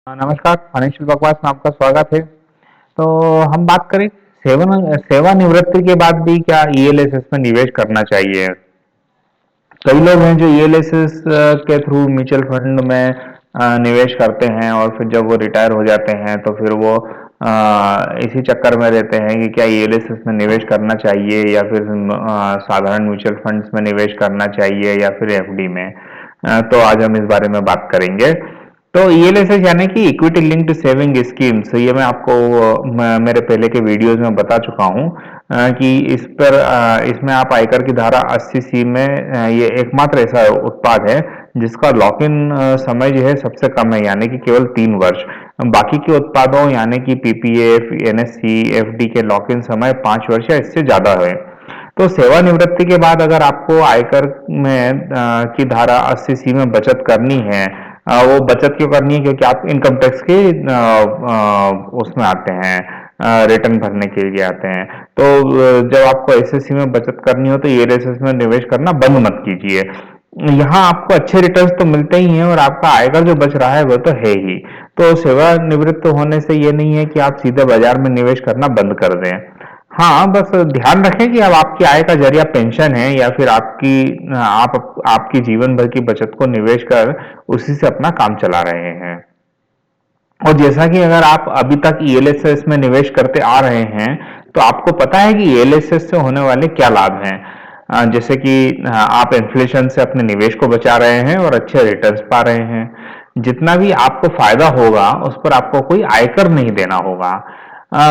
नमस्कार, फाइनेंशियल बकवास में आपका स्वागत है। तो हम बात करें सेवानिवृत्ति के बाद भी क्या ईएलएसएस में निवेश करना चाहिए। कई लोग हैं जो ईएलएसएस के थ्रू म्यूचुअल फंड में निवेश करते हैं और फिर जब वो रिटायर हो जाते हैं तो फिर वो इसी चक्कर में रहते हैं कि क्या ईएलएसएस में निवेश करना चाहिए या फिर साधारण म्यूचुअल फंड्स में निवेश करना चाहिए या फिर एफडी में। तो आज हम इस बारे में बात करेंगे। तो ईएलएसएस यानी कि इक्विटी लिंक्ड सेविंग स्कीम्स, ये मैं आपको मेरे पहले के वीडियोस में बता चुका हूँ कि इसमें आप आयकर की धारा 80C में ये एकमात्र ऐसा उत्पाद है जिसका लॉक इन समय जो है सबसे कम है, यानी कि केवल 3 वर्ष। बाकी के उत्पादों यानी कि पीपीएफ, एनएससी, एफडी के लॉक इन समय 5 वर्ष या इससे ज्यादा है। तो सेवानिवृत्ति के बाद अगर आपको आयकर में की धारा 80C में बचत करनी है, वो बचत क्यों करनी है? क्योंकि आप इनकम टैक्स के उसमें आते हैं, रिटर्न भरने के लिए आते हैं। तो जब आपको एसएससी में बचत करनी हो तो ईएलएसएस में निवेश करना बंद मत कीजिए। यहाँ आपको अच्छे रिटर्न्स तो मिलते ही हैं और आपका आयकर जो बच रहा है वो तो है ही। तो सेवानिवृत्त होने से ये नहीं है कि आप सीधे बाजार में निवेश करना बंद कर दें। हाँ, बस ध्यान रखें कि अब आपकी आय का जरिया पेंशन है या फिर आपकी जीवन भर की बचत को निवेश कर उसी से अपना काम चला रहे हैं। और जैसा कि अगर आप अभी तक ईएलएसएस में निवेश करते आ रहे हैं तो आपको पता है कि ईएलएसएस से होने वाले क्या लाभ हैं। जैसे कि आप इन्फ्लेशन से अपने निवेश को बचा रहे हैं और अच्छे रिटर्न्स पा रहे हैं। जितना भी आपको फायदा होगा उस पर आपको कोई आयकर नहीं देना होगा।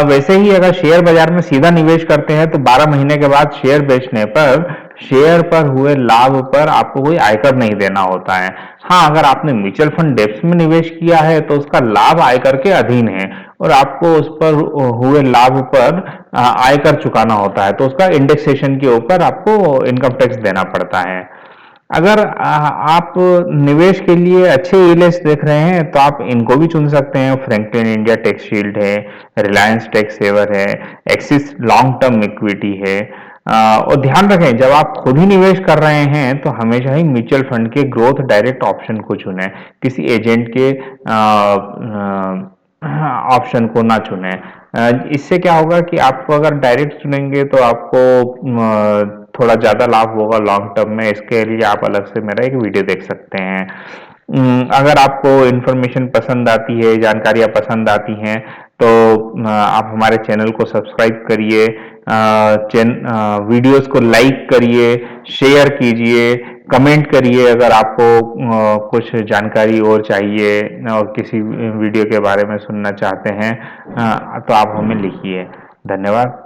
वैसे ही अगर शेयर बाजार में सीधा निवेश करते हैं तो 12 महीने के बाद शेयर बेचने पर शेयर पर हुए लाभ पर आपको कोई आयकर नहीं देना होता है। हाँ, अगर आपने म्यूचुअल फंड डेप्स में निवेश किया है तो उसका लाभ आयकर के अधीन है और आपको उस पर हुए लाभ पर आयकर चुकाना होता है। तो उसका इंडेक्सेशन के ऊपर आपको इनकम टैक्स देना पड़ता है। अगर आप निवेश के लिए अच्छे ईएलएस देख रहे हैं तो आप इनको भी चुन सकते हैं। फ्रैंकलिन इंडिया टैक्स शील्ड है, रिलायंस टैक्स सेवर है, एक्सिस लॉन्ग टर्म इक्विटी है। और ध्यान रखें, जब आप खुद ही निवेश कर रहे हैं तो हमेशा ही म्यूचुअल फंड के ग्रोथ डायरेक्ट ऑप्शन को चुनें, किसी एजेंट के ऑप्शन को ना चुनें। इससे क्या होगा कि आप अगर डायरेक्ट चुनेंगे तो आपको थोड़ा ज़्यादा लाभ होगा लॉन्ग टर्म में। इसके लिए आप अलग से मेरा एक वीडियो देख सकते हैं। अगर आपको इन्फॉर्मेशन पसंद आती है, जानकारियाँ पसंद आती हैं तो आप हमारे चैनल को सब्सक्राइब करिए, वीडियोस को लाइक करिए, शेयर कीजिए, कमेंट करिए। अगर आपको कुछ जानकारी और चाहिए और किसी वीडियो के बारे में सुनना चाहते हैं तो आप हमें लिखिए। धन्यवाद।